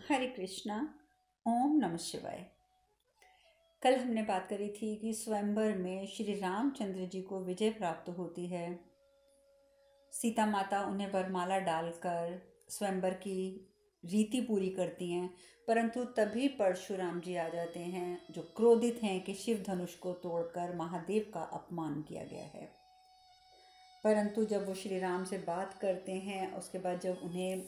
हरे कृष्णा। ओम नमः शिवाय। कल हमने बात करी थी कि स्वयंवर में श्री रामचंद्र जी को विजय प्राप्त होती है। सीता माता उन्हें वरमाला डालकर स्वयंवर की रीति पूरी करती हैं, परंतु तभी परशुराम जी आ जाते हैं, जो क्रोधित हैं कि शिव धनुष को तोड़कर महादेव का अपमान किया गया है। परंतु जब वो श्री राम से बात करते हैं, उसके बाद जब उन्हें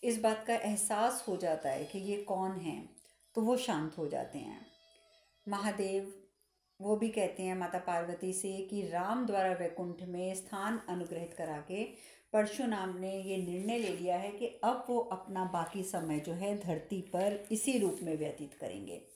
इस बात का एहसास हो जाता है कि ये कौन है, तो वो शांत हो जाते हैं। महादेव वो भी कहते हैं माता पार्वती से कि राम द्वारा वैकुंठ में स्थान अनुग्रहित करा के परशुराम ने ये निर्णय ले लिया है कि अब वो अपना बाकी समय जो है धरती पर इसी रूप में व्यतीत करेंगे।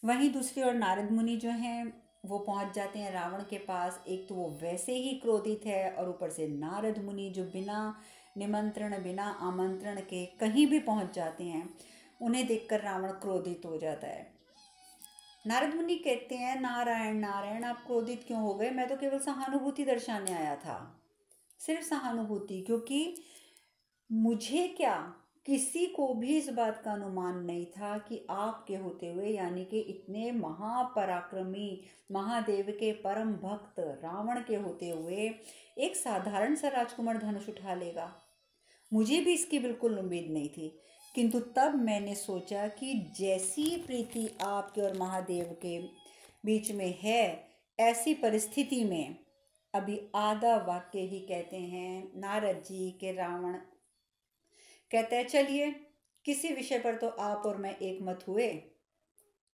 वहीं दूसरी ओर नारद मुनि जो हैं वो पहुंच जाते हैं रावण के पास। एक तो वो वैसे ही क्रोधित है और ऊपर से नारद मुनि जो बिना निमंत्रण बिना आमंत्रण के कहीं भी पहुंच जाते हैं, उन्हें देखकर रावण क्रोधित हो जाता है। नारद मुनि कहते हैं, नारायण नारायण, आप क्रोधित क्यों हो गए? मैं तो केवल सहानुभूति दर्शाने आया था, सिर्फ सहानुभूति, क्योंकि मुझे क्या, किसी को भी इस बात का अनुमान नहीं था कि आपके होते हुए, यानी कि इतने महापराक्रमी महादेव के परम भक्त रावण के होते हुए एक साधारण सा राजकुमार धनुष उठा लेगा। मुझे भी इसकी बिल्कुल उम्मीद नहीं थी। किंतु तब मैंने सोचा कि जैसी प्रीति आपके और महादेव के बीच में है, ऐसी परिस्थिति में अभी आधा वाक्य ही कहते हैं नारद जी के रावण कहते हैं, चलिए किसी विषय पर तो आप और मैं एक मत हुए,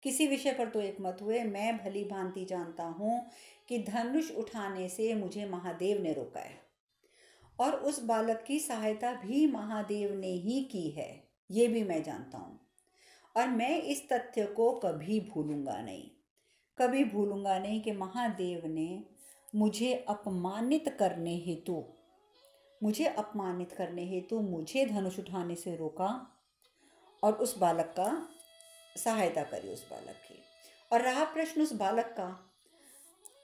किसी विषय पर तो एक मत हुए। मैं भली भांति जानता हूँ कि धनुष उठाने से मुझे महादेव ने रोका है और उस बालक की सहायता भी महादेव ने ही की है, ये भी मैं जानता हूँ। और मैं इस तथ्य को कभी भूलूंगा नहीं, कभी भूलूंगा नहीं कि महादेव ने मुझे अपमानित करने हेतु मुझे धनुष उठाने से रोका और उस बालक का सहायता करी, उस बालक की। और रहा प्रश्न उस बालक का,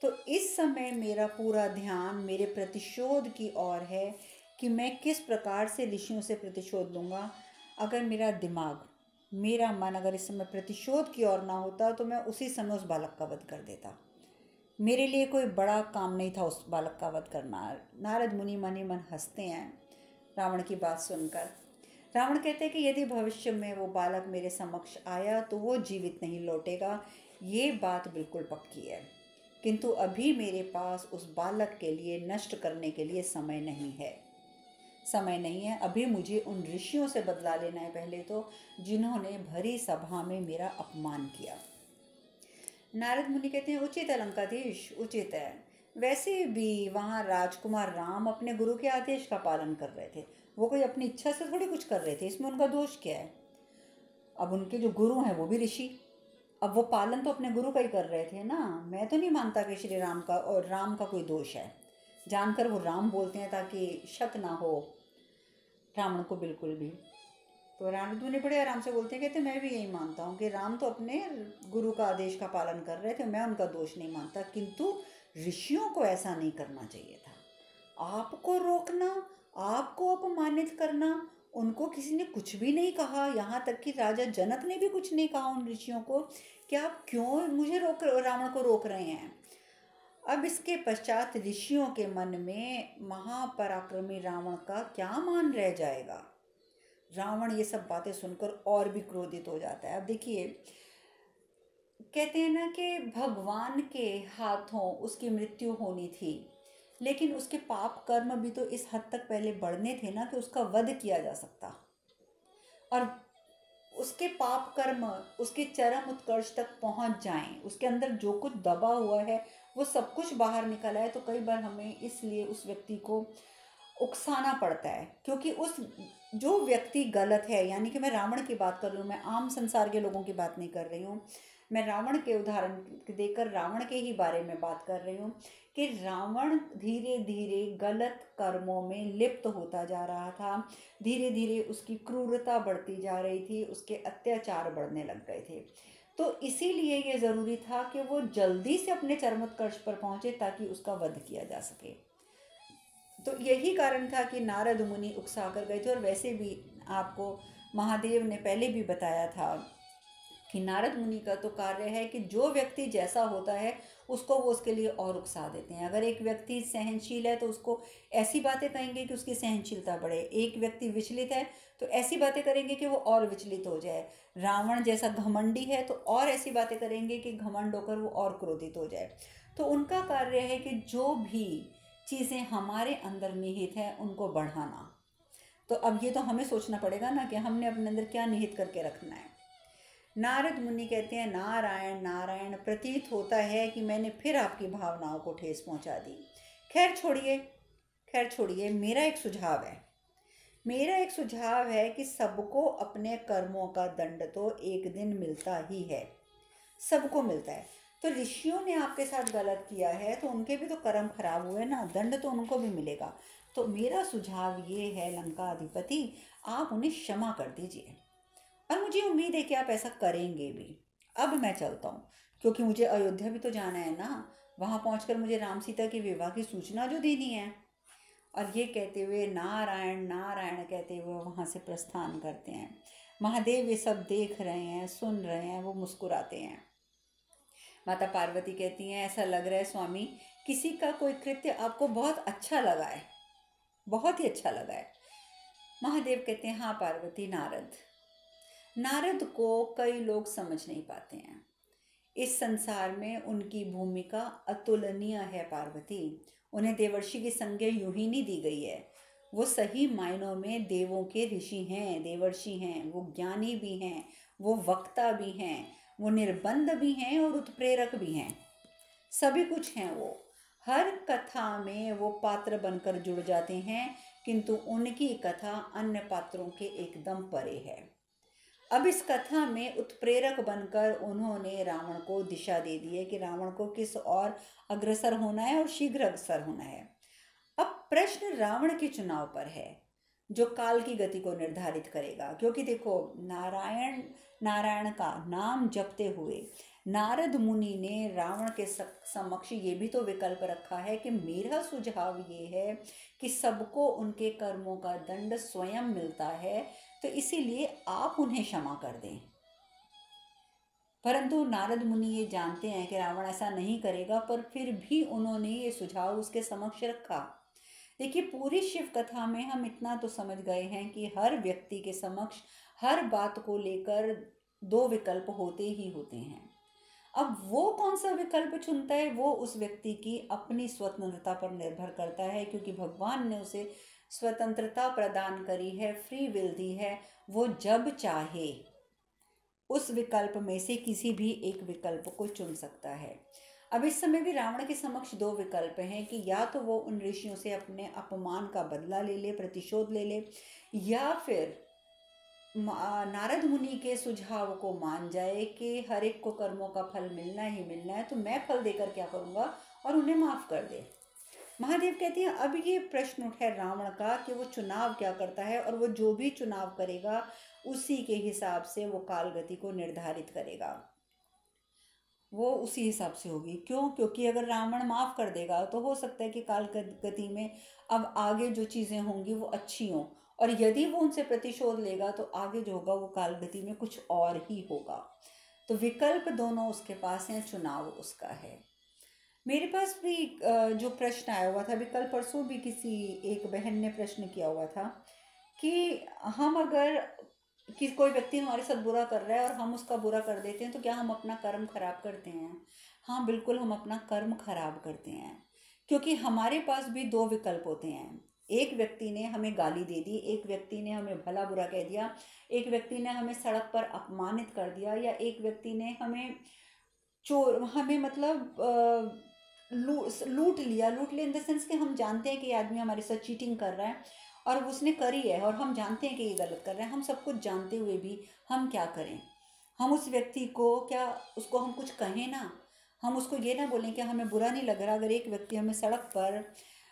तो इस समय मेरा पूरा ध्यान मेरे प्रतिशोध की ओर है कि मैं किस प्रकार से ऋषियों से प्रतिशोध लूँगा। अगर मेरा दिमाग, मेरा मन अगर इस समय प्रतिशोध की ओर ना होता तो मैं उसी समय उस बालक का वध कर देता। मेरे लिए कोई बड़ा काम नहीं था उस बालक का वध करना। नारद मुनि मन ही मन हंसते हैं रावण की बात सुनकर। रावण कहते हैं कि यदि भविष्य में वो बालक मेरे समक्ष आया तो वो जीवित नहीं लौटेगा, ये बात बिल्कुल पक्की है। किंतु अभी मेरे पास उस बालक के लिए नष्ट करने के लिए समय नहीं है। अभी मुझे उन ऋषियों से बदला लेना है पहले तो, जिन्होंने भरी सभा में मेरा अपमान किया। नारद मुनि कहते हैं, उचित है लंकाधीश, उचित है। वैसे भी वहाँ राजकुमार राम अपने गुरु के आदेश का पालन कर रहे थे, वो कोई अपनी इच्छा से थोड़ी कुछ कर रहे थे, इसमें उनका दोष क्या है? अब उनके जो गुरु हैं वो भी ऋषि, अब वो पालन तो अपने गुरु का ही कर रहे थे ना। मैं तो नहीं मानता कि श्री राम का और राम का कोई दोष है। जानकर वो राम बोलते हैं ताकि शक ना हो रावण को बिल्कुल भी। तो नारद मुनि बड़े आराम से बोलते हैं, कहते मैं भी यही मानता हूँ कि राम तो अपने गुरु का आदेश का पालन कर रहे थे, मैं उनका दोष नहीं मानता। किंतु ऋषियों को ऐसा नहीं करना चाहिए था। आपको रोकना, आपको अपमानित करना, उनको किसी ने कुछ भी नहीं कहा। यहाँ तक कि राजा जनक ने भी कुछ नहीं कहा उन ऋषियों को कि आप क्यों मुझे रावण को रोक रहे हैं। अब इसके पश्चात ऋषियों के मन में महापराक्रमी रावण का क्या मान रह जाएगा। रावण ये सब बातें सुनकर और भी क्रोधित हो जाता है। अब देखिए, कहते हैं ना कि भगवान के हाथों उसकी मृत्यु होनी थी, लेकिन उसके पाप कर्म भी तो इस हद तक पहले बढ़ने थे ना कि उसका वध किया जा सकता, और उसके पाप कर्म उसके चरम उत्कर्ष तक पहुंच जाएं, उसके अंदर जो कुछ दबा हुआ है वो सब कुछ बाहर निकल आए, तो कई बार हमें इसलिए उस व्यक्ति को उकसाना पड़ता है, क्योंकि उस जो व्यक्ति गलत है, यानी कि मैं रावण की बात कर रही हूँ, मैं आम संसार के लोगों की बात नहीं कर रही हूँ, मैं रावण के उदाहरण देकर रावण के ही बारे में बात कर रही हूँ कि रावण धीरे धीरे गलत कर्मों में लिप्त होता जा रहा था। धीरे धीरे उसकी क्रूरता बढ़ती जा रही थी, उसके अत्याचार बढ़ने लग गए थे। तो इसीलिए ये ज़रूरी था कि वो जल्दी से अपने चरमोत्कर्ष पर पहुँचे ताकि उसका वध किया जा सके। तो यही कारण था कि नारद मुनि उकसा कर गए थे। और वैसे भी आपको महादेव ने पहले भी बताया था कि नारद मुनि का तो कार्य है कि जो व्यक्ति जैसा होता है उसको वो उसके लिए और उकसा देते हैं। अगर एक व्यक्ति सहनशील है तो उसको ऐसी बातें कहेंगे कि उसकी सहनशीलता बढ़े, एक व्यक्ति विचलित है तो ऐसी बातें करेंगे कि वो और विचलित हो जाए, रावण जैसा घमंडी है तो और ऐसी बातें करेंगे कि घमंड होकर वो और क्रोधित हो जाए। तो उनका कार्य है कि जो भी चीज़ें हमारे अंदर निहित हैं उनको बढ़ाना। तो अब ये तो हमें सोचना पड़ेगा ना कि हमने अपने अंदर क्या निहित करके रखना है। नारद मुनि कहते हैं, नारायण नारायण, प्रतीत होता है कि मैंने फिर आपकी भावनाओं को ठेस पहुंचा दी। खैर छोड़िए, खैर छोड़िए, मेरा एक सुझाव है कि सबको अपने कर्मों का दंड तो एक दिन मिलता ही है, सबको मिलता है। तो ऋषियों ने आपके साथ गलत किया है तो उनके भी तो कर्म खराब हुए ना, दंड तो उनको भी मिलेगा। तो मेरा सुझाव ये है लंका अधिपति, आप उन्हें क्षमा कर दीजिए और मुझे उम्मीद है कि आप ऐसा करेंगे भी। अब मैं चलता हूँ क्योंकि मुझे अयोध्या भी तो जाना है ना, वहाँ पहुँचकर मुझे राम सीता के विवाह की सूचना जो देनी है। और ये कहते हुए नारायण नारायण कहते हुए वहाँ से प्रस्थान करते हैं। महादेव ये सब देख रहे हैं, सुन रहे हैं, वो मुस्कुराते हैं। माता पार्वती कहती हैं, ऐसा लग रहा है स्वामी किसी का कोई कृत्य आपको बहुत अच्छा लगा है, बहुत ही अच्छा लगा है। महादेव कहते हैं, हाँ पार्वती, नारद नारद को कई लोग समझ नहीं पाते हैं। इस संसार में उनकी भूमिका अतुलनीय है पार्वती। उन्हें देवर्षि की संज्ञा यूं ही नहीं दी गई है। वो सही मायनों में देवों के ऋषि हैं, देवर्षि हैं, वो ज्ञानी भी हैं, वो वक्ता भी हैं, वो निर्बंध भी हैं और उत्प्रेरक भी हैं, सभी कुछ हैं। वो हर कथा में वो पात्र बनकर जुड़ जाते हैं, किंतु उनकी कथा अन्य पात्रों के एकदम परे है। अब इस कथा में उत्प्रेरक बनकर उन्होंने रावण को दिशा दे दी है कि रावण को किस और अग्रसर होना है और शीघ्र अग्रसर होना है। अब प्रश्न रावण के चुनाव पर है जो काल की गति को निर्धारित करेगा। क्योंकि देखो, नारायण नारायण का नाम जपते हुए नारद मुनि ने रावण के समक्ष ये भी तो विकल्प रखा है कि मेरा सुझाव ये है कि सबको उनके कर्मों का दंड स्वयं मिलता है, तो इसीलिए आप उन्हें क्षमा कर दें। परंतु नारद मुनि ये जानते हैं कि रावण ऐसा नहीं करेगा, पर फिर भी उन्होंने ये सुझाव उसके समक्ष रखा। देखिए, पूरी शिव कथा में हम इतना तो समझ गए हैं कि हर व्यक्ति के समक्ष हर बात को लेकर दो विकल्प होते ही होते हैं। अब वो कौन सा विकल्प चुनता है वो उस व्यक्ति की अपनी स्वतंत्रता पर निर्भर करता है, क्योंकि भगवान ने उसे स्वतंत्रता प्रदान करी है, फ्री विल दी है। वो जब चाहे उस विकल्प में से किसी भी एक विकल्प को चुन सकता है। अब इस समय भी रावण के समक्ष दो विकल्प हैं कि या तो वो उन ऋषियों से अपने अपमान का बदला ले ले, प्रतिशोध ले ले, या फिर नारद मुनि के सुझाव को मान जाए कि हर एक को कर्मों का फल मिलना ही मिलना है, तो मैं फल देकर क्या करूँगा, और उन्हें माफ़ कर दे। महादेव कहती हैं, अब ये प्रश्न उठा है रावण का कि वो चुनाव क्या करता है, और वो जो भी चुनाव करेगा उसी के हिसाब से वो काल गति को निर्धारित करेगा, वो उसी हिसाब से होगी। क्यों? क्योंकि अगर रावण माफ़ कर देगा तो हो सकता है कि काल गति में अब आगे जो चीज़ें होंगी वो अच्छी हों, और यदि वो उनसे प्रतिशोध लेगा तो आगे जो होगा वो काल गति में कुछ और ही होगा। तो विकल्प दोनों उसके पास हैं, चुनाव उसका है। मेरे पास भी जो प्रश्न आया हुआ था, अभी कल परसों भी किसी एक बहन ने प्रश्न किया हुआ था कि हम अगर कि कोई व्यक्ति हमारे साथ बुरा कर रहा है और हम उसका बुरा कर देते हैं तो क्या हम अपना कर्म खराब करते हैं? हाँ, बिल्कुल, हम अपना कर्म खराब करते हैं, क्योंकि हमारे पास भी दो विकल्प होते हैं। एक व्यक्ति ने हमें गाली दे दी, एक व्यक्ति ने हमें भला बुरा कह दिया, एक व्यक्ति ने हमें सड़क पर अपमानित कर दिया, या एक व्यक्ति ने हमें हमें मतलब लूट लिया इन द सेंस कि हम जानते हैं कि ये आदमी हमारे साथ चीटिंग कर रहा है और उसने करी है, और हम जानते हैं कि ये गलत कर रहा है। हम सब कुछ जानते हुए भी हम क्या करें? हम उस व्यक्ति को क्या, उसको हम कुछ कहें ना, हम उसको ये ना बोलें कि हमें बुरा नहीं लग रहा। अगर एक व्यक्ति हमें सड़क पर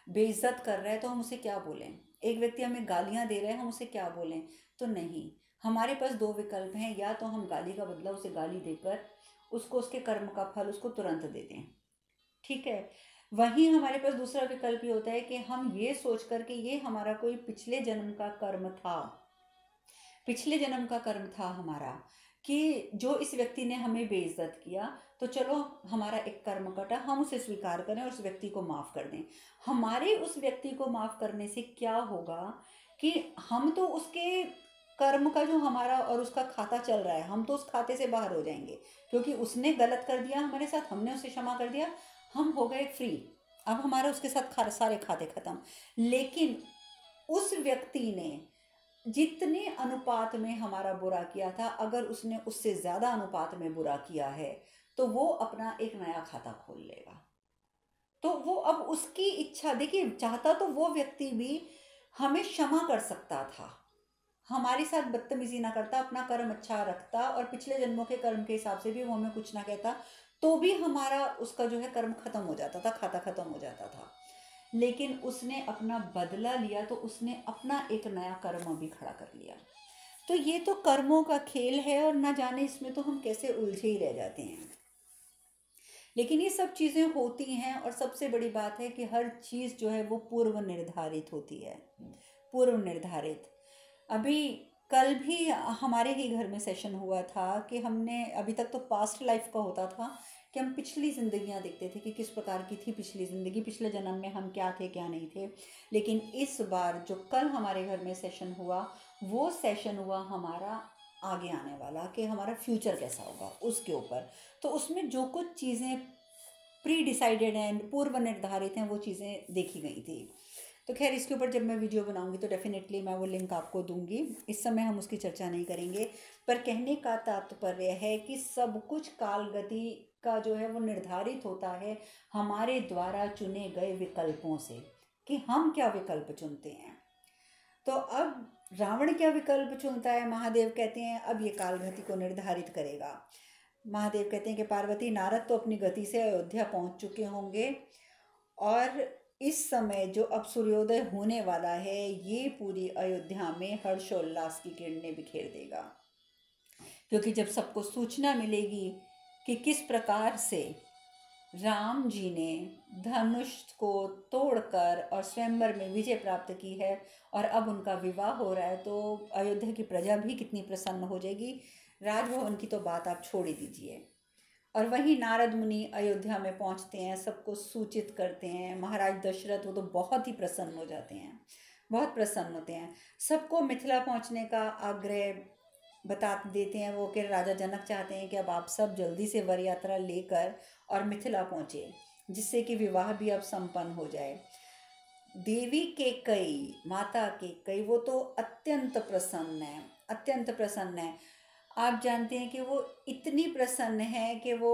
बेइज्जत कर रहा है तो हम उसे क्या बोलें? एक व्यक्ति हमें गालियाँ दे रहा है, हम उसे क्या बोलें? तो नहीं, हमारे पास दो विकल्प हैं, या तो हम गाली का बदला उसे गाली देकर उसको उसके कर्म का फल उसको तुरंत दे दें, ठीक है। वहीं हमारे पास दूसरा विकल्प ये होता है कि हम ये सोच कर कि ये हमारा कोई पिछले जन्म का कर्म था, पिछले जन्म का कर्म था हमारा कि जो इस व्यक्ति ने हमें बेइज्जत किया, तो चलो हमारा एक कर्म कटा, हम उसे स्वीकार करें और उस व्यक्ति को माफ़ कर दें। हमारे उस व्यक्ति को माफ़ करने से क्या होगा कि हम तो उसके कर्म का जो हमारा और उसका खाता चल रहा है, हम तो उस खाते से बाहर हो जाएंगे, क्योंकि उसने गलत कर दिया हमारे साथ, हमने उसे क्षमा कर दिया, हम हो गए फ्री। अब हमारा उसके साथ सारे खाते खत्म। लेकिन उस व्यक्ति ने जितने अनुपात में हमारा बुरा किया था, अगर उसने उससे ज़्यादा अनुपात में बुरा किया है, तो वो अपना एक नया खाता खोल लेगा। तो वो अब उसकी इच्छा, देखिए, चाहता तो वो व्यक्ति भी हमें क्षमा कर सकता था, हमारे साथ बदतमीजी ना करता, अपना कर्म अच्छा रखता और पिछले जन्मों के कर्म के हिसाब से भी वो हमें कुछ ना कहता, तो भी हमारा उसका जो है कर्म खत्म हो जाता था, खाता खत्म हो जाता था। लेकिन उसने अपना बदला लिया, तो उसने अपना एक नया कर्म भी खड़ा कर लिया। तो ये तो कर्मों का खेल है, और ना जाने इसमें तो हम कैसे उलझे ही रह जाते हैं। लेकिन ये सब चीज़ें होती हैं, और सबसे बड़ी बात है कि हर चीज़ जो है वो पूर्व निर्धारित होती है, पूर्व निर्धारित। अभी कल भी हमारे ही घर में सेशन हुआ था कि हमने, अभी तक तो पास्ट लाइफ का होता था कि हम पिछली ज़िंदगियां देखते थे कि किस प्रकार की थी पिछली ज़िंदगी, पिछले जन्म में हम क्या थे क्या नहीं थे। लेकिन इस बार जो कल हमारे घर में सेशन हुआ, वो सेशन हुआ हमारा आगे आने वाला, कि हमारा फ्यूचर कैसा होगा उसके ऊपर। तो उसमें जो कुछ चीज़ें प्री डिसाइडेड हैं, पूर्व निर्धारित हैं, वो चीज़ें देखी गई थी। तो खैर, इसके ऊपर जब मैं वीडियो बनाऊंगी तो डेफिनेटली मैं वो लिंक आपको दूंगी, इस समय हम उसकी चर्चा नहीं करेंगे। पर कहने का तात्पर्य है कि सब कुछ काल गति का जो है वो निर्धारित होता है हमारे द्वारा चुने गए विकल्पों से, कि हम क्या विकल्प चुनते हैं। तो अब रावण क्या विकल्प चुनता है, महादेव कहते हैं अब ये काल गति को निर्धारित करेगा। महादेव कहते हैं कि पार्वती, नारद तो अपनी गति से अयोध्या पहुंच चुके होंगे, और इस समय जो अब सूर्योदय होने वाला है, ये पूरी अयोध्या में हर्षोल्लास की किरणें बिखेर देगा। क्योंकि जब सबको सूचना मिलेगी कि किस प्रकार से राम जी ने धनुष को तोड़कर और स्वयंवर में विजय प्राप्त की है, और अब उनका विवाह हो रहा है, तो अयोध्या की प्रजा भी कितनी प्रसन्न हो जाएगी। राजभवन की तो बात आप छोड़ ही दीजिए। और वहीं नारद मुनि अयोध्या में पहुंचते हैं, सबको सूचित करते हैं। महाराज दशरथ वो तो बहुत ही प्रसन्न हो जाते हैं, बहुत प्रसन्न होते हैं। सबको मिथिला पहुंचने का आग्रह बता देते हैं वो, कि राजा जनक चाहते हैं कि अब आप सब जल्दी से वर यात्रा लेकर और मिथिला पहुँचे, जिससे कि विवाह भी अब संपन्न हो जाए। देवी केकई, माता केकई, वो तो अत्यंत प्रसन्न है, अत्यंत प्रसन्न है। आप जानते हैं कि वो इतनी प्रसन्न है कि वो,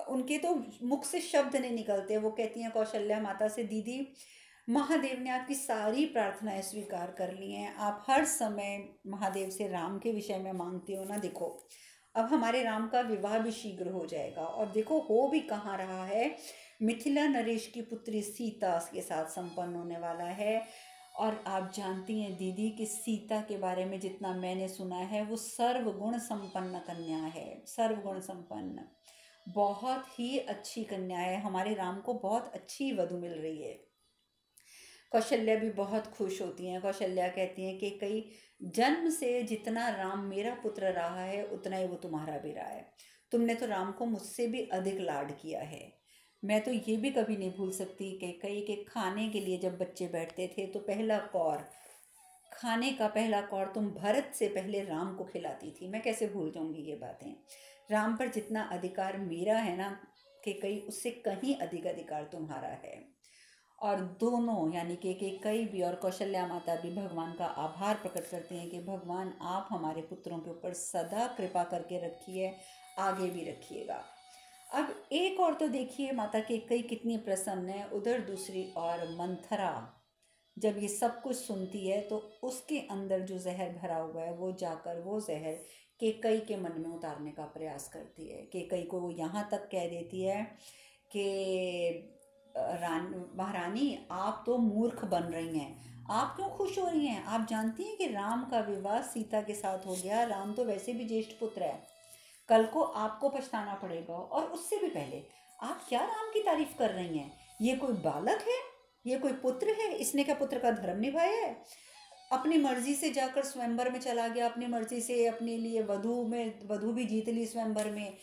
उनके तो मुख से शब्द नहीं निकलते। वो कहती हैं कौशल्या माता से, दीदी, महादेव ने आपकी सारी प्रार्थनाएं स्वीकार कर ली हैं, आप हर समय महादेव से राम के विषय में मांगते हो ना, देखो अब हमारे राम का विवाह भी शीघ्र हो जाएगा। और देखो हो भी कहाँ रहा है, मिथिला नरेश की पुत्री सीता के साथ संपन्न होने वाला है। और आप जानती हैं दीदी कि सीता के बारे में जितना मैंने सुना है, वो सर्वगुण संपन्न कन्या है, सर्वगुण संपन्न, बहुत ही अच्छी कन्या है। हमारे राम को बहुत अच्छी वधू मिल रही है। कौशल्या भी बहुत खुश होती हैं। कौशल्या कहती हैं कि कई जन्म से जितना राम मेरा पुत्र रहा है, उतना ही वो तुम्हारा भी रहा है। तुमने तो राम को मुझसे भी अधिक लाड किया है। मैं तो ये भी कभी नहीं भूल सकती कि कई के खाने के लिए जब बच्चे बैठते थे, तो पहला कौर, खाने का पहला कौर तुम भरत से पहले राम को खिलाती थी। मैं कैसे भूल जाऊंगी ये बातें। राम पर जितना अधिकार मेरा है ना, कि कई उससे कहीं अधिक अधिकार तुम्हारा है। और दोनों यानी कि कई भी और कौशल्या माता भी भगवान का आभार प्रकट करते हैं कि भगवान आप हमारे पुत्रों के ऊपर सदा कृपा करके रखिए, आगे भी रखिएगा। अब एक और तो देखिए माता कई कितनी प्रसन्न है। उधर दूसरी ओर मंथरा जब ये सब कुछ सुनती है, तो उसके अंदर जो जहर भरा हुआ है, वो जाकर वो जहर कई के मन में उतारने का प्रयास करती है। कई को वो यहाँ तक कह देती है कि महारानी, आप तो मूर्ख बन रही हैं, आप क्यों खुश हो रही हैं? आप जानती हैं कि राम का विवाह सीता के साथ हो गया, राम तो वैसे भी ज्येष्ठ पुत्र है, कल को आपको पछताना पड़ेगा। और उससे भी पहले आप क्या राम की तारीफ कर रही हैं? ये कोई बालक है? ये कोई पुत्र है? इसने क्या पुत्र का धर्म निभाया है? अपनी मर्जी से जाकर स्वयंवर में चला गया, अपनी मर्जी से अपने लिए वधू भी जीत ली स्वयंवर में।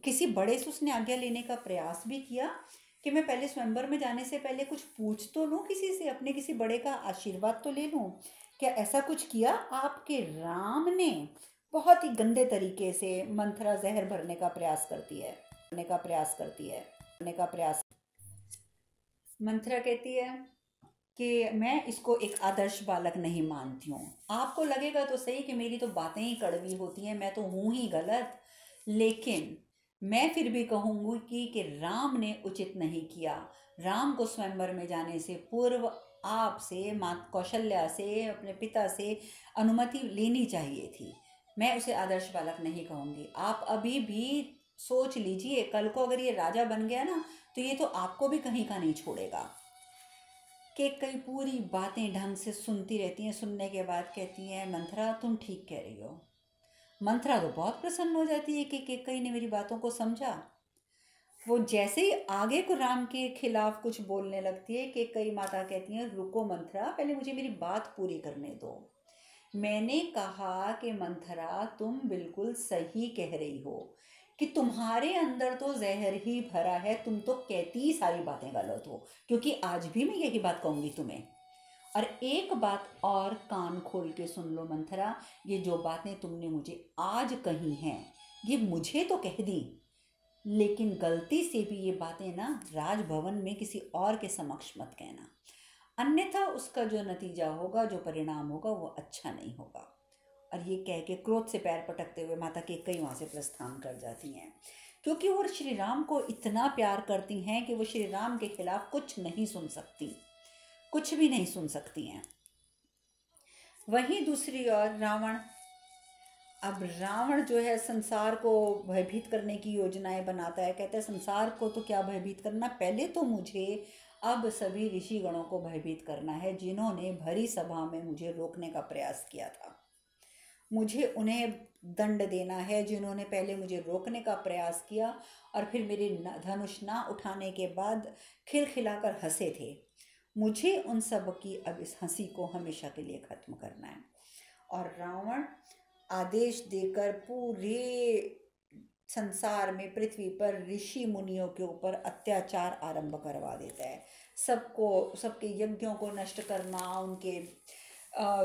किसी बड़े से उसने आज्ञा लेने का प्रयास भी किया कि मैं पहले स्वयंवर में जाने से पहले कुछ पूछ तो लूँ किसी से, अपने किसी बड़े का आशीर्वाद तो ले लूँ। क्या ऐसा कुछ किया? आपके राम ने बहुत ही गंदे तरीके से मंथरा जहर भरने का प्रयास करती है, करने का प्रयास। मंथरा कहती है कि मैं इसको एक आदर्श बालक नहीं मानती हूँ। आपको लगेगा तो सही कि मेरी तो बातें ही कड़वी होती हैं, मैं तो हूँ ही गलत, लेकिन मैं फिर भी कहूँगी कि राम ने उचित नहीं किया। राम को स्वयंवर में जाने से पूर्व आपसे, माता कौशल्या से, अपने पिता से अनुमति लेनी चाहिए थी। मैं उसे आदर्श बालक नहीं कहूँगी। आप अभी भी सोच लीजिए, कल को अगर ये राजा बन गया ना, तो ये तो आपको भी कहीं का नहीं छोड़ेगा। कि कई पूरी बातें ढंग से सुनती रहती हैं, सुनने के बाद कहती हैं मंथरा तुम ठीक कह रही हो। मंथरा तो बहुत प्रसन्न हो जाती है कि कई ने मेरी बातों को समझा। वो जैसे ही आगे को राम के खिलाफ कुछ बोलने लगती है कि कई माता कहती हैं रुको मंथरा, पहले मुझे मेरी बात पूरी करने दो। मैंने कहा कि मंथरा तुम बिल्कुल सही कह रही हो कि तुम्हारे अंदर तो जहर ही भरा है, तुम तो कहती ही सारी बातें गलत हो, क्योंकि आज भी मैं यही बात कहूँगी तुम्हें। और एक बात और कान खोल के सुन लो मंथरा, ये जो बातें तुमने मुझे आज कही हैं ये मुझे तो कह दी, लेकिन गलती से भी ये बातें ना राजभवन में किसी और के समक्ष मत कहना, अन्यथा उसका जो नतीजा होगा, जो परिणाम होगा वो अच्छा नहीं होगा। और ये कह के क्रोध से पैर पटकते हुए माता केकई वहाँ से प्रस्थान कर जाती हैं, क्योंकि वो श्री राम को इतना प्यार करती हैं कि वो श्री राम के खिलाफ कुछ नहीं सुन सकती, कुछ भी नहीं सुन सकती हैं। वहीं दूसरी ओर रावण, अब रावण जो है संसार को भयभीत करने की योजनाएं बनाता है। कहता है संसार को तो क्या भयभीत करना, पहले तो मुझे अब सभी ऋषिगणों को भयभीत करना है जिन्होंने भरी सभा में मुझे रोकने का प्रयास किया था। मुझे उन्हें दंड देना है जिन्होंने पहले मुझे रोकने का प्रयास किया और फिर मेरे धनुष ना उठाने के बाद खिलखिलाकर हंसे थे। मुझे उन सब की अब इस हंसी को हमेशा के लिए खत्म करना है। और रावण आदेश देकर पूरे संसार में, पृथ्वी पर ऋषि मुनियों के ऊपर अत्याचार आरंभ करवा देता है। सबको, सबके यज्ञों को नष्ट करना, उनके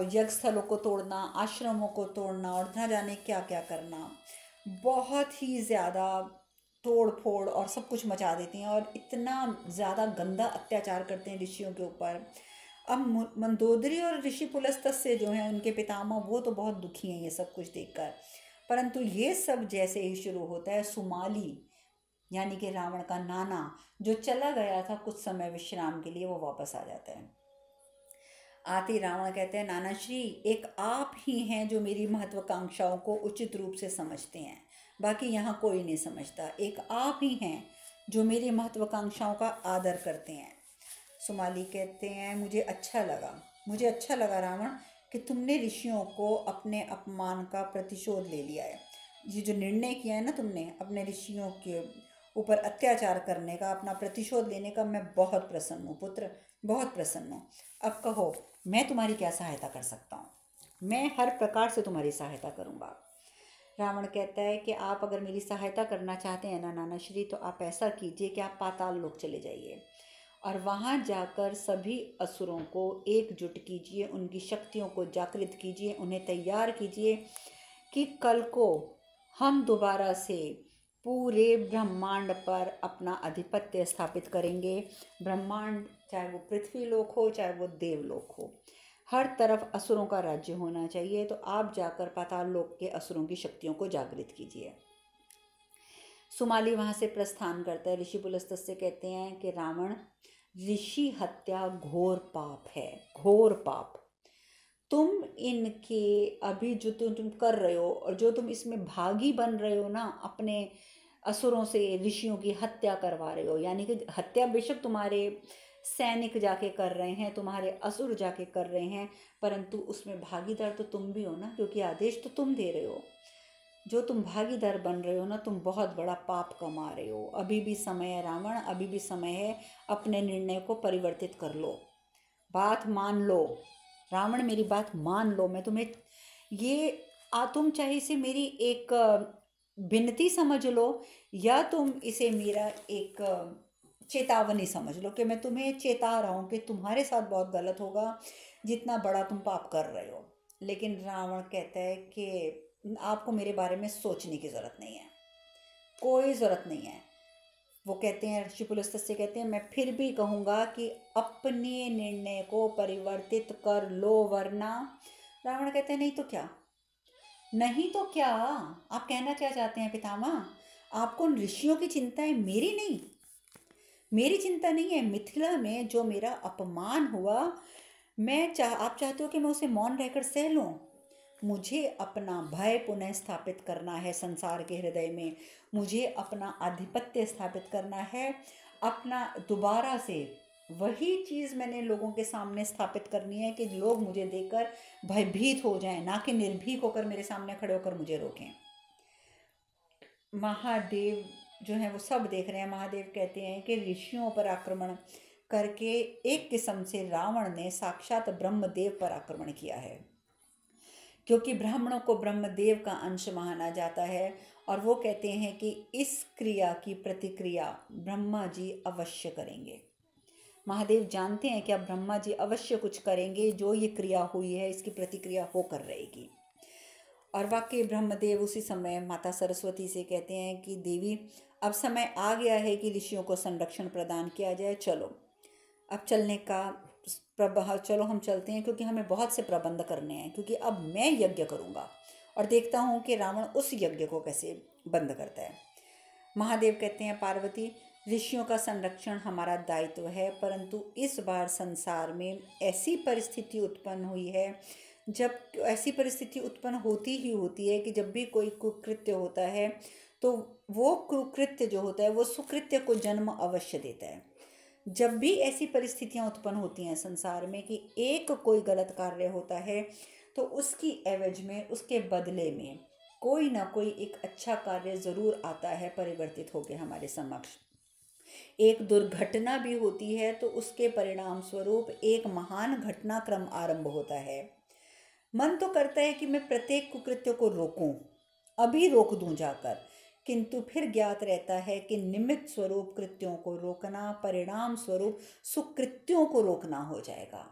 यज्ञ स्थलों को तोड़ना, आश्रमों को तोड़ना और न जाने क्या क्या करना, बहुत ही ज़्यादा तोड़ फोड़ और सब कुछ मचा देती हैं और इतना ज़्यादा गंदा अत्याचार करते हैं ऋषियों के ऊपर। अब मंदोदरी और ऋषि पुलस्त्य जो हैं उनके पितामह, वो तो बहुत दुखी हैं ये सब कुछ देखकर। परंतु ये सब जैसे ही शुरू होता है, सुमाली यानी कि रावण का नाना जो चला गया था कुछ समय विश्राम के लिए, वो वापस आ जाता है। आते रावण कहते हैं नाना श्री, एक आप ही हैं जो मेरी महत्वाकांक्षाओं को उचित रूप से समझते हैं, बाकी यहाँ कोई नहीं समझता। एक आप ही हैं जो मेरी महत्वाकांक्षाओं का आदर करते हैं। सुमाली कहते हैं मुझे अच्छा लगा रावण कि तुमने ऋषियों को अपने अपमान का प्रतिशोध ले लिया है। ये जो निर्णय किया है ना तुमने अपने ऋषियों के ऊपर अत्याचार करने का, अपना प्रतिशोध लेने का, मैं बहुत प्रसन्न हूँ पुत्र, बहुत प्रसन्न हूँ। अब कहो मैं तुम्हारी क्या सहायता कर सकता हूँ? मैं हर प्रकार से तुम्हारी सहायता करूँगा। रावण कहता है कि आप अगर मेरी सहायता करना चाहते हैं ना नाना श्री, तो आप ऐसा कीजिए कि आप पाताल लोक चले जाइए और वहाँ जाकर सभी असुरों को एकजुट कीजिए, उनकी शक्तियों को जागृत कीजिए, उन्हें तैयार कीजिए कि कल को हम दोबारा से पूरे ब्रह्मांड पर अपना आधिपत्य स्थापित करेंगे। ब्रह्मांड, चाहे वो पृथ्वी लोक हो चाहे वो देवलोक हो, हर तरफ असुरों का राज्य होना चाहिए। तो आप जाकर पाताल लोक के असुरों की शक्तियों को जागृत कीजिए। सुमाली वहाँ से प्रस्थान करता है। ऋषि पुलस्त्य कहते हैं कि रावण, ऋषि हत्या घोर पाप है, घोर पाप। तुम इनके अभी जो तुम कर रहे हो और जो तुम इसमें भागी बन रहे हो ना, अपने असुरों से ऋषियों की हत्या करवा रहे हो, यानी कि हत्या बेशक तुम्हारे सैनिक जाके कर रहे हैं, तुम्हारे असुर जाके कर रहे हैं, परंतु उसमें भागीदार तो तुम भी हो ना, क्योंकि आदेश तो तुम दे रहे हो। जो तुम भागीदार बन रहे हो ना, तुम बहुत बड़ा पाप कमा रहे हो। अभी भी समय है रावण, अभी भी समय है, अपने निर्णय को परिवर्तित कर लो, बात मान लो। रावण मेरी बात मान लो, मैं तुम्हें ये तुम चाहे इसे मेरी एक विनती समझ लो, या तुम इसे मेरा एक चेतावनी समझ लो कि मैं तुम्हें चेता रहा हूँ कि तुम्हारे साथ बहुत गलत होगा, जितना बड़ा तुम पाप कर रहे हो। लेकिन रावण कहता है कि आपको मेरे बारे में सोचने की ज़रूरत नहीं है, कोई ज़रूरत नहीं है। वो कहते हैं, ऋषि पुलस्त्य कहते हैं, मैं फिर भी कहूँगा कि अपने निर्णय को परिवर्तित कर लो, वरना। रावण कहते हैं, नहीं तो क्या, नहीं तो क्या, आप कहना क्या चाहते हैं पितामह? आपको उन ऋषियों की चिंता है, मेरी नहीं, मेरी चिंता नहीं है। मिथिला में जो मेरा अपमान हुआ, आप चाहते हो कि मैं उसे मौन रहकर सह लूं? मुझे अपना भय पुनः स्थापित करना है संसार के हृदय में, मुझे अपना आधिपत्य स्थापित करना है, अपना दोबारा से वही चीज़ मैंने लोगों के सामने स्थापित करनी है कि लोग मुझे देखकर भयभीत हो जाएं, ना कि निर्भीक होकर मेरे सामने खड़े होकर मुझे रोकें। महादेव जो है वो सब देख रहे हैं। महादेव कहते हैं कि ऋषियों पर आक्रमण करके एक किस्म से रावण ने साक्षात ब्रह्मदेव पर आक्रमण किया है, क्योंकि ब्राह्मणों को ब्रह्मदेव का अंश माना जाता है। और वो कहते हैं कि इस क्रिया की प्रतिक्रिया ब्रह्मा जी अवश्य करेंगे। महादेव जानते हैं कि अब ब्रह्मा जी अवश्य कुछ करेंगे, जो ये क्रिया हुई है इसकी प्रतिक्रिया होकर रहेगी। और वाकई ब्रह्मदेव उसी समय माता सरस्वती से कहते हैं कि देवी, अब समय आ गया है कि ऋषियों को संरक्षण प्रदान किया जाए, चलो अब चलने का चलो हम चलते हैं, क्योंकि हमें बहुत से प्रबंध करने हैं, क्योंकि अब मैं यज्ञ करूँगा और देखता हूँ कि रावण उस यज्ञ को कैसे बंद करता है। महादेव कहते हैं, पार्वती, ऋषियों का संरक्षण हमारा दायित्व है, परंतु इस बार संसार में ऐसी परिस्थिति उत्पन्न हुई है, जब ऐसी परिस्थिति उत्पन्न होती ही होती है कि जब भी कोई कुकृत्य होता है तो वो कुकृत्य जो होता है वो सुकृत्य को जन्म अवश्य देता है। जब भी ऐसी परिस्थितियां उत्पन्न होती हैं संसार में कि एक कोई गलत कार्य होता है, तो उसकी एवज में, उसके बदले में कोई ना कोई एक अच्छा कार्य ज़रूर आता है परिवर्तित होकर हमारे समक्ष। एक दुर्घटना भी होती है तो उसके परिणाम स्वरूप एक महान घटनाक्रम आरंभ होता है। मन तो करता है कि मैं प्रत्येक कुकृत्य को रोकूं, अभी रोक दूं जाकर, किंतु फिर ज्ञात रहता है कि निमित्त स्वरूप कृत्यों को रोकना परिणाम स्वरूप सुकृत्यों को रोकना हो जाएगा।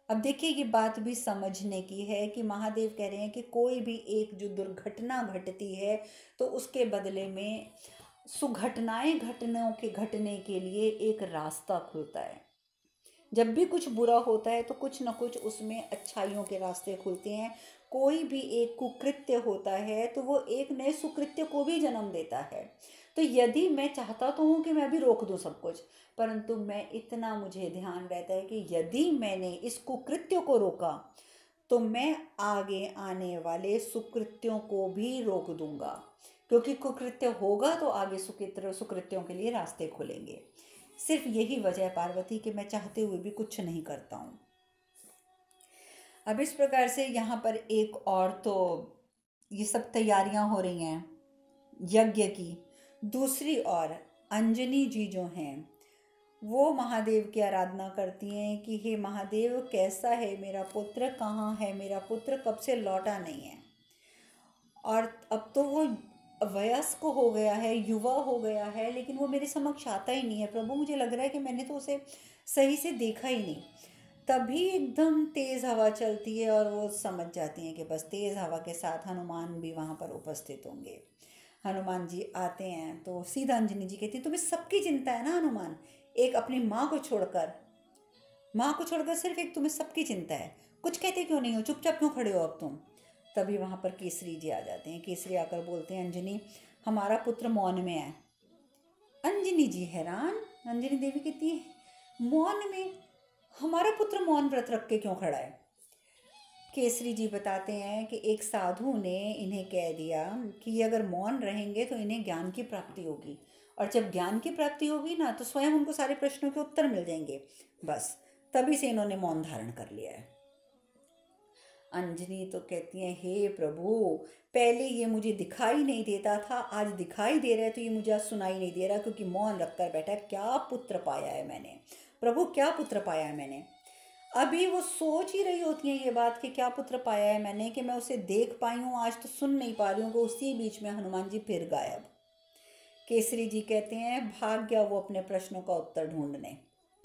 अब देखिए, ये बात भी समझने की है कि महादेव कह रहे हैं कि कोई भी एक जो दुर्घटना घटती है तो उसके बदले में सुघटनाएं घटने के लिए एक रास्ता खुलता है। जब भी कुछ बुरा होता है तो कुछ न कुछ उसमें अच्छाइयों के रास्ते खुलते हैं। कोई भी एक कुकृत्य होता है तो वो एक नए सुकृत्य को भी जन्म देता है। तो यदि मैं चाहता तो हूँ कि मैं अभी रोक दूँ सब कुछ, परंतु मैं इतना मुझे ध्यान रहता है कि यदि मैंने इस कुकृत्य को रोका तो मैं आगे आने वाले सुकृत्यों को भी रोक दूंगा, क्योंकि कुकृत्य होगा तो आगे सुकृत्यों के लिए रास्ते खुलेंगे। सिर्फ यही वजह है पार्वती कि मैं चाहते हुए भी कुछ नहीं करता हूँ। अब इस प्रकार से यहाँ पर एक और तो ये सब तैयारियां हो रही हैं यज्ञ की। दूसरी ओर अंजनी जी जो हैं वो महादेव की आराधना करती हैं कि हे महादेव, कैसा है मेरा पुत्र, कहाँ है मेरा पुत्र, कब से लौटा नहीं है। और अब तो वो वयस्क हो गया है, युवा हो गया है, लेकिन वो मेरे समक्ष आता ही नहीं है। प्रभु, मुझे लग रहा है कि मैंने तो उसे सही से देखा ही नहीं। तभी एकदम तेज़ हवा चलती है और वो समझ जाती हैं कि बस तेज़ हवा के साथ हनुमान भी वहाँ पर उपस्थित होंगे। हनुमान जी आते हैं तो सीधा अंजनी जी कहती, तुम्हें सबकी चिंता है ना हनुमान, एक अपनी माँ को छोड़कर सिर्फ एक तुम्हें सबकी चिंता है, कुछ कहते क्यों नहीं हो, चुपचाप क्यों खड़े हो अब तुम। तभी वहाँ पर केसरी जी आ जाते हैं। केसरी आकर बोलते हैं, अंजनी, हमारा पुत्र मौन में है। अंजनी जी हैरान, अंजनी देवी कहती है, मौन में? हमारा पुत्र मौन व्रत रख के क्यों खड़ा है? केसरी जी बताते हैं कि एक साधु ने इन्हें कह दिया कि ये अगर मौन रहेंगे तो इन्हें ज्ञान की प्राप्ति होगी, और जब ज्ञान की प्राप्ति होगी ना तो स्वयं उनको सारे प्रश्नों के उत्तर मिल जाएंगे। बस तभी से इन्होंने मौन धारण कर लिया है। अंजनी तो कहती हैं, हे प्रभु, पहले ये मुझे दिखाई नहीं देता था, आज दिखाई दे रहा है, तो ये मुझे आज सुनाई नहीं दे रहा, क्योंकि मौन रखकर बैठा है। क्या पुत्र पाया है मैंने प्रभु, क्या पुत्र पाया है मैंने। अभी वो सोच ही रही होती हैं ये बात कि क्या पुत्र पाया है मैंने, कि मैं उसे देख पाई हूँ, आज तो सुन नहीं पा रही हूँ, कि उसी बीच में हनुमान जी फिर गायब। केसरी जी कहते हैं भाग गया वो अपने प्रश्नों का उत्तर ढूंढने,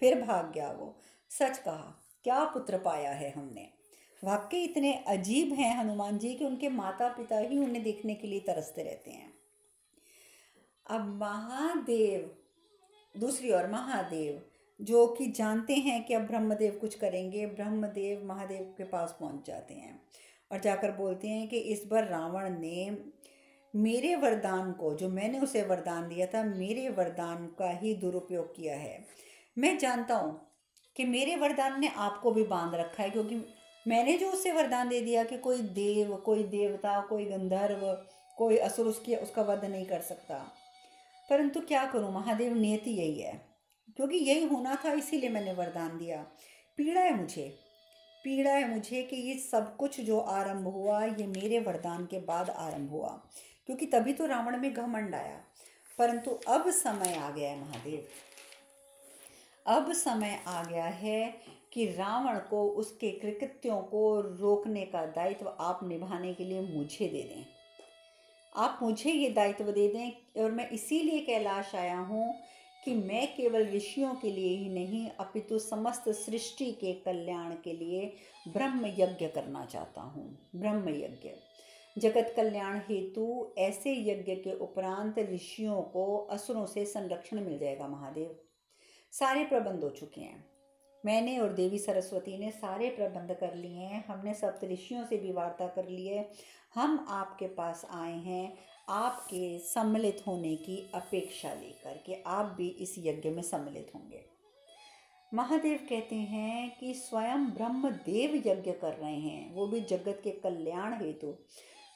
फिर भाग गया वो। सच कहा, क्या पुत्र पाया है हमने। वाकई इतने अजीब हैं हनुमान जी कि उनके माता पिता ही उन्हें देखने के लिए तरसते रहते हैं। अब महादेव, दूसरी ओर महादेव जो कि जानते हैं कि अब ब्रह्मदेव कुछ करेंगे, ब्रह्मदेव महादेव के पास पहुंच जाते हैं और जाकर बोलते हैं कि इस बार रावण ने मेरे वरदान को, जो मैंने उसे वरदान दिया था, मेरे वरदान का ही दुरुपयोग किया है। मैं जानता हूँ कि मेरे वरदान ने आपको भी बांध रखा है, क्योंकि मैंने जो उसे वरदान दे दिया कि कोई देव, कोई देवता, कोई गंधर्व, कोई असुर उसका वध नहीं कर सकता। परंतु क्या करूं महादेव, नियति यही है, क्योंकि यही होना था इसीलिए मैंने वरदान दिया। पीड़ा है मुझे, पीड़ा है मुझे कि ये सब कुछ जो आरंभ हुआ ये मेरे वरदान के बाद आरंभ हुआ, क्योंकि तभी तो रावण में घमंड आया। परंतु अब समय आ गया है महादेव, अब समय आ गया है कि रावण को उसके कृत्यों को रोकने का दायित्व आप निभाने के लिए मुझे दे दें। आप मुझे ये दायित्व दे दें। और मैं इसीलिए कैलाश आया हूँ कि मैं केवल ऋषियों के लिए ही नहीं अपितु समस्त सृष्टि के कल्याण के लिए ब्रह्म यज्ञ करना चाहता हूँ। ब्रह्म यज्ञ, जगत कल्याण हेतु ऐसे यज्ञ के उपरांत ऋषियों को असुरों से संरक्षण मिल जाएगा महादेव। सारे प्रबंध हो चुके हैं, मैंने और देवी सरस्वती ने सारे प्रबंध कर लिए हैं, हमने सप्त ऋषियों से भी वार्ता कर ली है। हम आपके पास आए हैं आपके सम्मिलित होने की अपेक्षा लेकर कि आप भी इस यज्ञ में सम्मिलित होंगे। महादेव कहते हैं कि स्वयं ब्रह्मदेव यज्ञ कर रहे हैं, वो भी जगत के कल्याण हेतु।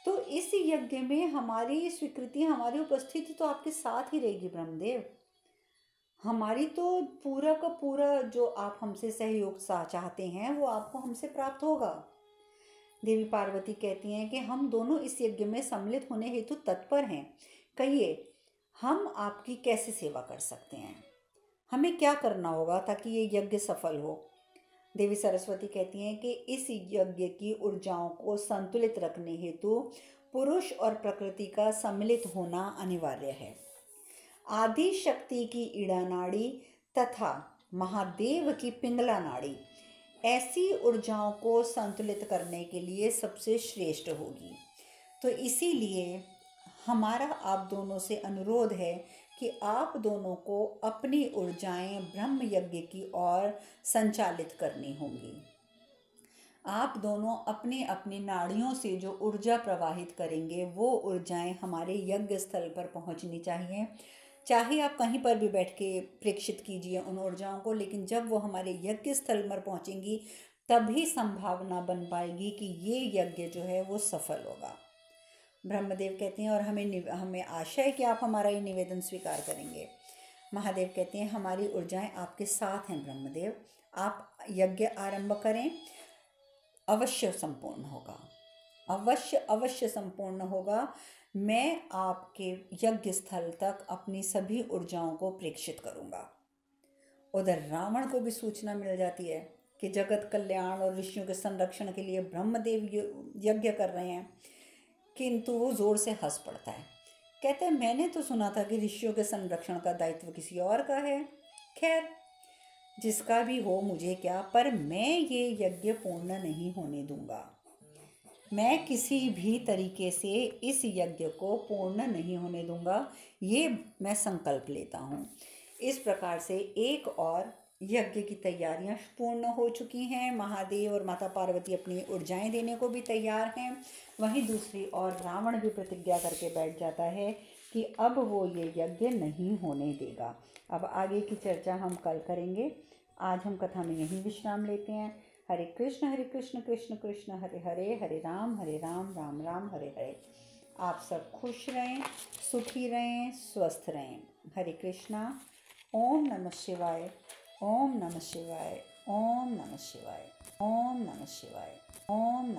तो इस यज्ञ में हमारी स्वीकृति, हमारी उपस्थिति तो आपके साथ ही रहेगी ब्रह्मदेव। हमारी तो पूरा का पूरा जो आप हमसे सहयोग चाहते हैं वो आपको हमसे प्राप्त होगा। देवी पार्वती कहती हैं कि हम दोनों इस यज्ञ में सम्मिलित होने हेतु तत्पर हैं। कहिए हम आपकी कैसे सेवा कर सकते हैं, हमें क्या करना होगा ताकि ये यज्ञ सफल हो। देवी सरस्वती कहती हैं कि इस यज्ञ की ऊर्जाओं को संतुलित रखने हेतु पुरुष और प्रकृति का सम्मिलित होना अनिवार्य है। आदि शक्ति की ईड़ा नाड़ी तथा महादेव की पिंगला नाड़ी ऐसी ऊर्जाओं को संतुलित करने के लिए सबसे श्रेष्ठ होगी। तो इसीलिए हमारा आप दोनों से अनुरोध है कि आप दोनों को अपनी ऊर्जाएं ब्रह्म यज्ञ की ओर संचालित करनी होंगी। आप दोनों अपनी अपनी नाड़ियों से जो ऊर्जा प्रवाहित करेंगे वो ऊर्जाएं हमारे यज्ञ स्थल पर पहुंचनी चाहिए। चाहे आप कहीं पर भी बैठ के प्रेक्षित कीजिए उन ऊर्जाओं को, लेकिन जब वो हमारे यज्ञ स्थल पर पहुंचेंगी तभी संभावना बन पाएगी कि ये यज्ञ जो है वो सफल होगा। ब्रह्मदेव कहते हैं और हमें आशा है कि आप हमारा ये निवेदन स्वीकार करेंगे। महादेव कहते हैं हमारी ऊर्जाएं आपके साथ हैं ब्रह्मदेव, आप यज्ञ आरंभ करें, अवश्य संपूर्ण होगा, अवश्य अवश्य संपूर्ण होगा। मैं आपके यज्ञ स्थल तक अपनी सभी ऊर्जाओं को प्रेषित करूंगा। उधर रावण को भी सूचना मिल जाती है कि जगत कल्याण और ऋषियों के संरक्षण के लिए ब्रह्मदेव यज्ञ कर रहे हैं, किंतु वो जोर से हंस पड़ता है। कहते हैं मैंने तो सुना था कि ऋषियों के संरक्षण का दायित्व किसी और का है। खैर जिसका भी हो मुझे क्या, पर मैं ये यज्ञ पूर्ण नहीं होने दूंगा। मैं किसी भी तरीके से इस यज्ञ को पूर्ण नहीं होने दूंगा, ये मैं संकल्प लेता हूँ। इस प्रकार से एक और यज्ञ की तैयारियां पूर्ण हो चुकी हैं। महादेव और माता पार्वती अपनी ऊर्जाएं देने को भी तैयार हैं। वहीं दूसरी ओर रावण भी प्रतिज्ञा करके बैठ जाता है कि अब वो ये यज्ञ नहीं होने देगा। अब आगे की चर्चा हम कल करेंगे। आज हम कथा में यहीं विश्राम लेते हैं। हरे कृष्ण कृष्ण कृष्ण हरे हरे, हरे राम राम राम हरे हरे। आप सब खुश रहें, सुखी रहें, स्वस्थ रहें। हरे कृष्णा। ओम नमः शिवाय, ओम नमः शिवाय, ओम नमः शिवाय, ओम नमः शिवाय, ओम।